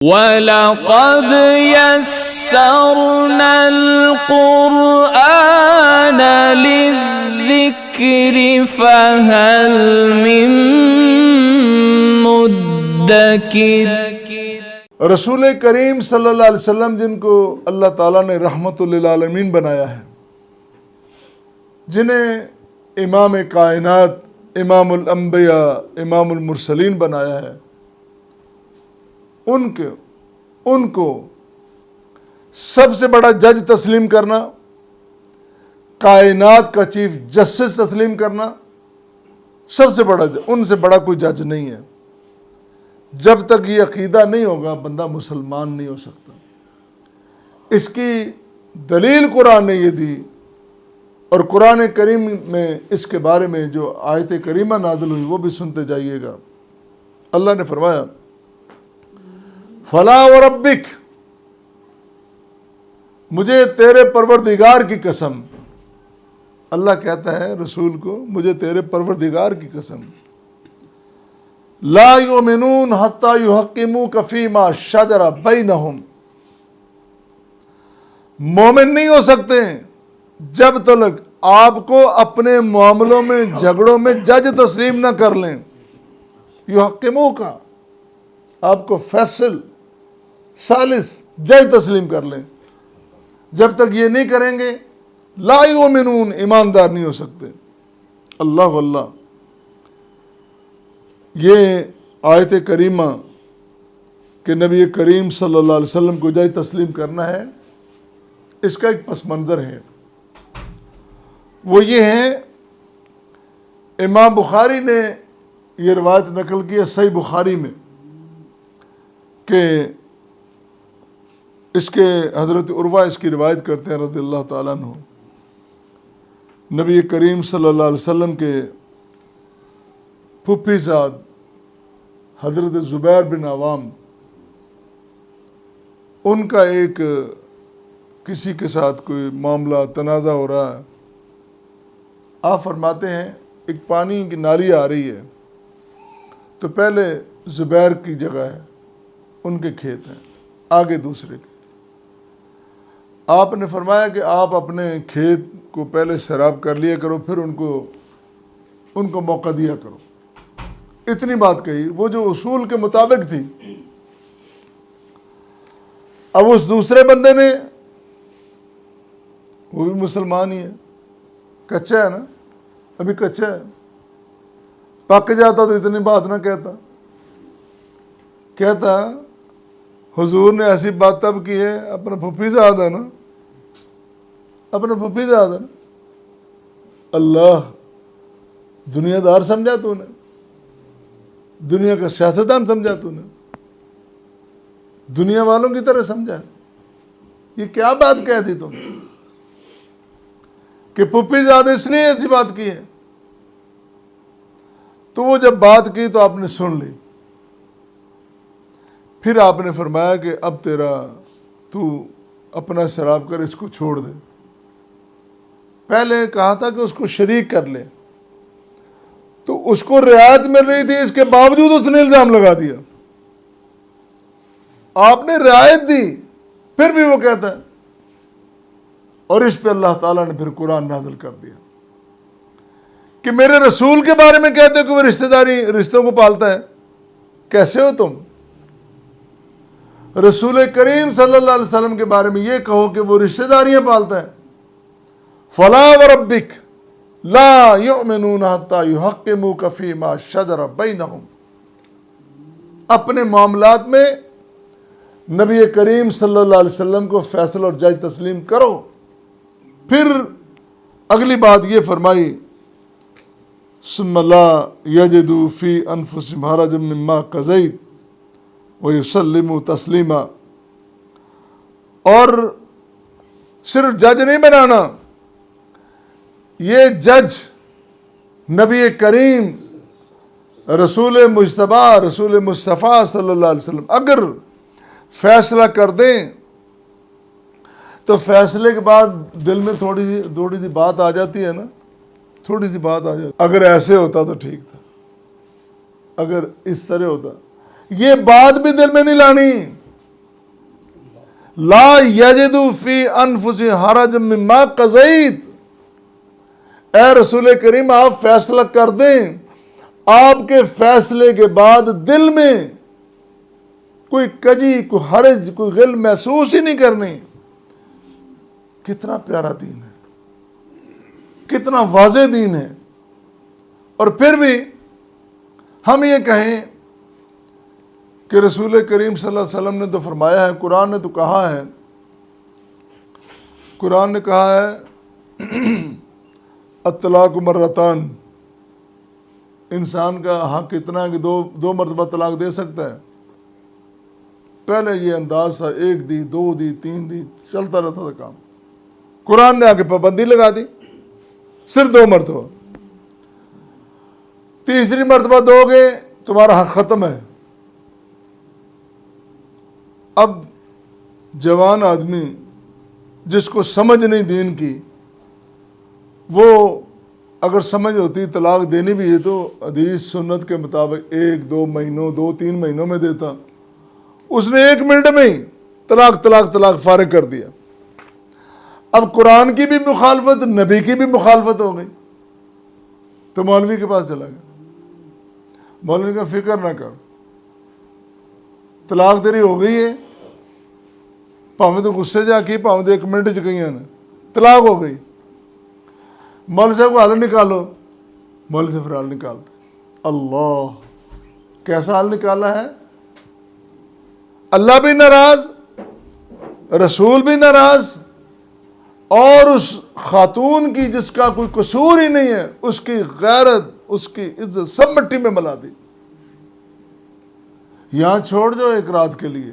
وَلَقَدْ يَسَّرْنَا الْقُرْآنَ لِلذِّكْرِ فَهَلْ مِن مُدَّكِرٍ۔ رسول کریم صلی اللہ علیہ وسلم جن کو اللہ تعالیٰ نے رحمت للعالمین بنایا ہے، جنہیں امام کائنات، امام الانبیاء، امام المرسلین بنایا ہے، ان کو سب سے بڑا جج تسلیم کرنا، کائنات کا چیف جسٹس تسلیم کرنا، سب سے بڑا، ان سے بڑا کوئی جج نہیں ہے۔ جب تک یہ عقیدہ نہیں ہوگا بندہ مسلمان نہیں ہو سکتا۔ اس کی دلیل قرآن نے یہ دی، اور قرآن کریم میں اس کے بارے میں جو آیت کریمہ نازل ہوئی وہ بھی سنتے جائیے گا۔ اللہ نے فرمایا فَلَا وَرَبِّكَ، مجھے تیرے پروردگار کی قسم۔ اللہ کہتا ہے رسول کو، مجھے تیرے پروردگار کی قسم، لا یؤمنون حتی یحکموک فیما شجر بینہم، مومن نہیں ہو سکتے جب تک آپ کو اپنے معاملوں میں، جھگڑوں میں جج تسلیم نہ کر لیں۔ یحکموک، آپ کو فیصل، ثالث، جج تسلیم کر لیں۔ جب تک یہ نہیں کریں گے لا یؤمنون، ایماندار نہیں ہو سکتے۔ اللہ اللہ، یہ آیت کریمہ کہ نبی کریم صلی اللہ علیہ وسلم کو جج تسلیم کرنا ہے، اس کا ایک پس منظر ہے۔ وہ یہ ہے، امام بخاری نے یہ روایت نقل کی ہے صحیح بخاری میں کہ اس کے حضرت عروہ اس کی روایت کرتے ہیں رضی اللہ تعالیٰ عنہ، نبی کریم صلی اللہ علیہ وسلم کے پھپھی زاد حضرت زبیر بن عوام، ان کا ایک کسی کے ساتھ کوئی معاملہ تنازع ہو رہا ہے۔ آپ فرماتے ہیں ایک پانی کی نالی آ رہی ہے، تو پہلے زبیر کی جگہ ہے، ان کے کھیت ہیں، آگے دوسرے کے۔ آپ نے فرمایا کہ آپ اپنے کھیت کو پہلے سیراب کر لیا کرو، پھر ان کو موقع دیا کرو۔ اتنی بات کہی، وہ جو اصول کے مطابق تھی۔ اب اس دوسرے بندے نے، وہ بھی مسلمان ہی ہے، کچا ہے نا، ابھی کچا ہے، پک جاتا تو اتنی بات نہ کہتا حضور نے ایسی بات تب کی ہے، اپنا پھپھی زاد ہے نا، اپنا پھپھی زاد ہے نا۔ اللہ، دنیا دار سمجھا تو نے، دنیا کا سیاستدان سمجھا تو نے، دنیا والوں کی طرح سمجھا۔ یہ کیا بات کہہ دی تم کہ پھپھی زاد اس لیے ایسی بات کی ہے؟ تو وہ جب بات کی تو آپ نے سن لی، پھر آپ نے فرمایا کہ اب تو اپنا سیراب کر، اس کو چھوڑ دے۔ پہلے کہا تھا کہ اس کو شریک کر لے، تو اس کو رعایت مل رہی تھی، اس کے باوجود اس نے الزام لگا دیا۔ آپ نے رعایت دی، پھر بھی وہ کہتا ہے۔ اور اس پہ اللہ تعالیٰ نے پھر قرآن نازل کر دیا کہ میرے رسول کے بارے میں کہتے ہو کہ وہ رشتوں کو پالتا ہے۔ کیسے ہو تم؟ رسول کریم صلی اللہ علیہ وسلم کے بارے میں یہ کہو کہ وہ رشتہ داریاں پالتا ہے۔ فَلَا وَرَبِّكَ لَا يُؤْمِنُونَ حَتَّى يُحَكِّمُوكَ فِيمَا شَجَرَ بَيْنَهُمْ، اپنے معاملات میں نبی کریم صلی اللہ علیہ وسلم کو فیصل اور جج تسلیم کرو۔ پھر اگلی بات یہ فرمائی ثُمَّ لَا يَجِدُوا فِي أَنفُسِهِمْ حَرَجًا مِّمَّا قَضَيْتَ وَيُسَلِّمُوا تَسْلِيمًا۔ اور صرف جج نہیں بنانا، یہ جج نبی کریم رسول مجتبیٰ، رسول مصطفیٰ صلی اللہ علیہ وسلم اگر فیصلہ کر دیں تو فیصلے کے بعد دل میں تھوڑی سی بات آ جاتی ہے نا، تھوڑی سی بات آ جاتی، اگر ایسے ہوتا تو ٹھیک تھا، اگر اس طرح ہوتا، یہ بات بھی دل میں نہیں لانی۔ لا یجدوا فی انفسہم حرجا مما قضیت، اے رسول کریم آپ فیصلہ کر دیں، آپ کے فیصلے کے بعد دل میں کوئی کجی، کوئی حرج، کوئی غل محسوس ہی نہیں کرنی۔ کتنا پیارا دین ہے، کتنا واضح دین ہے۔ اور پھر بھی ہم یہ کہیں کہ رسول کریم صلی اللہ علیہ وسلم نے تو فرمایا ہے، قرآن نے تو کہا ہے، قرآن نے کہا ہے الطلاق مرتان، انسان کا حق اتنا ہے کہ دو مرتبہ طلاق دے سکتا ہے۔ پہلے یہ انداز تھا، ایک دی، دو دی، تین دی، چلتا رہتا تھا کام۔ قرآن نے آ کے پابندی لگا دی، صرف 2 مرتبہ، تیسری مرتبہ دو گے تمہارا حق ختم ہے۔ اب جوان آدمی جس کو سمجھ نہیں دین کی، وہ اگر سمجھ ہوتی طلاق دینی بھی ہے تو حدیث سنت کے مطابق 1-2 مہینوں 2-3 مہینوں میں دیتا، اس نے 1 منٹ میں ہی طلاق طلاق طلاق فارغ کر دیا۔ اب قرآن کی بھی مخالفت، نبی کی بھی مخالفت ہو گئی، تو مولوی کے پاس چلا گیا۔ مولوی کا فکر نہ کر، طلاق تیری ہو گئی ہے، پاویں تو غصے جا کی، پاویں تو 1 منٹ چ گئی نا، طلاق ہو گئی۔ مولوی صاحب کو حل نکالو، مولوی سے پھر حل نکالتے۔ اللہ، کیسا حل نکالا ہے؟ اللہ بھی ناراض، رسول بھی ناراض، اور اس خاتون کی جس کا کوئی قصور ہی نہیں ہے، اس کی غیرت، اس کی عزت سب مٹی میں ملا دی۔ یہاں چھوڑ جو 1 رات کے لیے،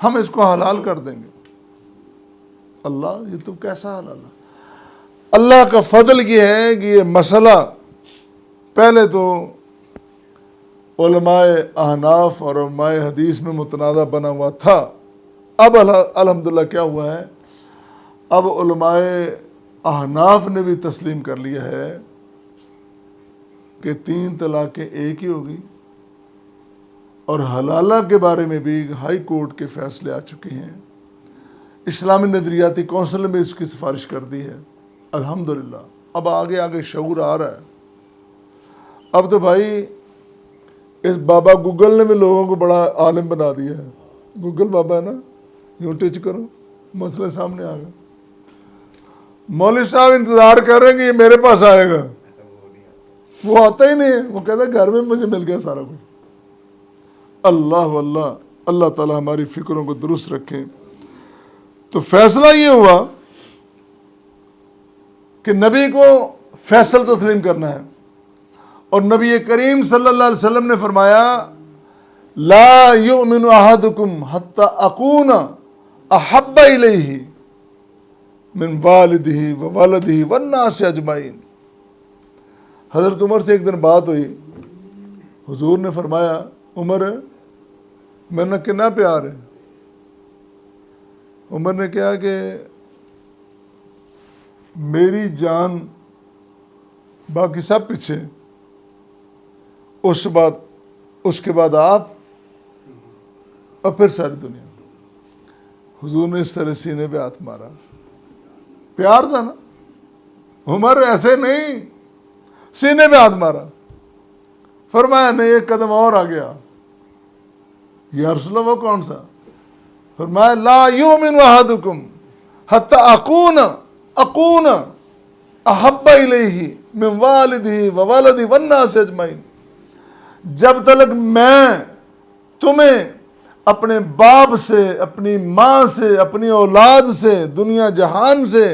ہم اس کو حلال کر دیں گے۔ اللہ، یہ تو کیسا حلال ہے؟ اللہ کا فضل یہ ہے کہ یہ مسئلہ پہلے تو علماء احناف اور علماء حدیث میں متنازع بنا ہوا تھا، اب الحمدللہ کیا ہوا ہے، اب علماء احناف نے بھی تسلیم کر لیا ہے کہ 3 طلاقیں ایک ہی ہوگی، اور حلالہ کے بارے میں بھی ہائی کورٹ کے فیصلے آ چکے ہیں۔ اسلامی نظریاتی کونسل نے بھی اس کی سفارش کر دی ہے، الحمدللہ۔ اب آگے آگے شعور آ رہا ہے۔ اب تو بھائی اس بابا گوگل نے بھی لوگوں کو بڑا عالم بنا دیا ہے۔ گوگل بابا ہے نا، یوں ٹچ کرو، مسئلہ سامنے آ گیا۔ مولوی صاحب انتظار کر رہے ہیں کہ یہ میرے پاس آئے گا، وہ آتا ہی نہیں ہے، وہ کہتا ہے گھر میں مجھے مل گیا سارا کچھ۔ اللہ اللہ، اللہ تعالی ہماری فکروں کو درست رکھے۔ تو فیصلہ یہ ہوا کہ نبی کو فیصل تسلیم کرنا ہے، اور نبی کریم صلی اللہ علیہ وسلم نے فرمایا لا یؤمن احدکم حتی اکون احب الیہ من والدہ وولدہ والناس اجمعین۔ حضرت عمر سے ایک دن بات ہوئی، حضور نے فرمایا عمر میرے کتنا پیار ہے؟ عمر نے کہا کہ میری جان باقی سب پیچھے، اس کے بعد آپ، اور پھر ساری دنیا۔ حضور نے اس طرح سینے پہ ہاتھ مارا، پیار تھا نا، عمر ایسے نہیں، سینے پہ ہاتھ مارا، فرمایا نہیں ایک قدم اور آ گیا۔ یا رسول اللہ وہ کون سا؟ فرمایا لا یؤمن احدکم حتی اکون احب الیہ من والدہ وولدہ والناس اجمعین، جب تک میں تمہیں اپنے باپ سے، اپنی ماں سے، اپنی اولاد سے، دنیا جہان سے،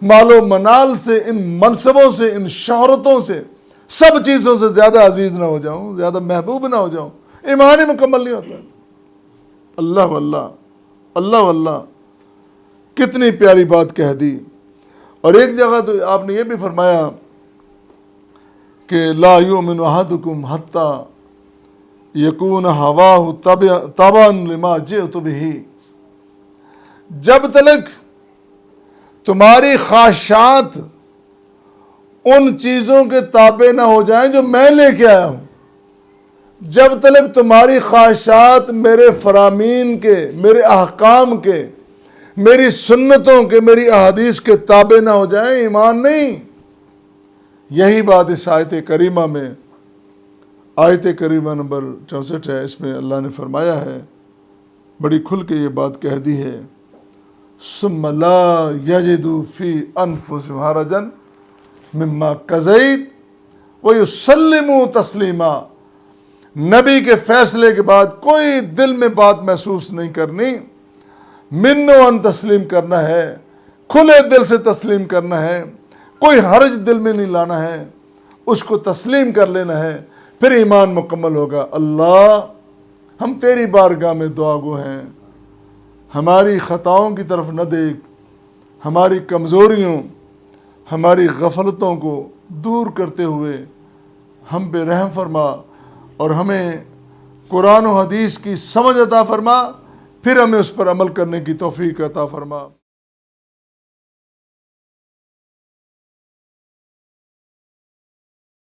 مال و منال سے، ان منصبوں سے، ان شہرتوں سے، سب چیزوں سے زیادہ عزیز نہ ہو جاؤں، زیادہ محبوب نہ ہو جاؤں، ایمان ہی مکمل نہیں ہوتا۔ اللہ واللہ، اللہ واللہ، کتنی پیاری بات کہہ دی۔ اور ایک جگہ تو آپ نے یہ بھی فرمایا کہ لا یؤمن احدکم حتی یکون ہواہ تبعا لما جئت بہ، جب تک تمہاری خواہشات ان چیزوں کے تابع نہ ہو جائیں جو میں لے کے آیا ہوں، جب تک تمہاری خواہشات میرے فرامین کے، میرے احکام کے، میری سنتوں کے، میری احادیث کے تابع نہ ہو جائیں، ایمان نہیں۔ یہی بات اس آیت کریمہ میں، آیت کریمہ نمبر 64 ہے، اس میں اللہ نے فرمایا ہے، بڑی کھل کے یہ بات کہہ دی ہے، ثم لا یجدوا فی انفسہم حرجا مما قضیت ویسلموا تسلیما۔ نبی کے فیصلے کے بعد کوئی دل میں بات محسوس نہیں کرنی، من و ان تسلیم کرنا ہے، کھلے دل سے تسلیم کرنا ہے، کوئی حرج دل میں نہیں لانا ہے، اس کو تسلیم کر لینا ہے، پھر ایمان مکمل ہوگا۔ اللہ ہم تیری بارگاہ میں دعا گو ہیں، ہماری خطاؤں کی طرف نہ دیکھ، ہماری کمزوریوں، ہماری غفلتوں کو دور کرتے ہوئے ہم پہ رحم فرما، اور ہمیں قرآن و حدیث کی سمجھ عطا فرما، پھر ہمیں اس پر عمل کرنے کی توفیق عطا فرما۔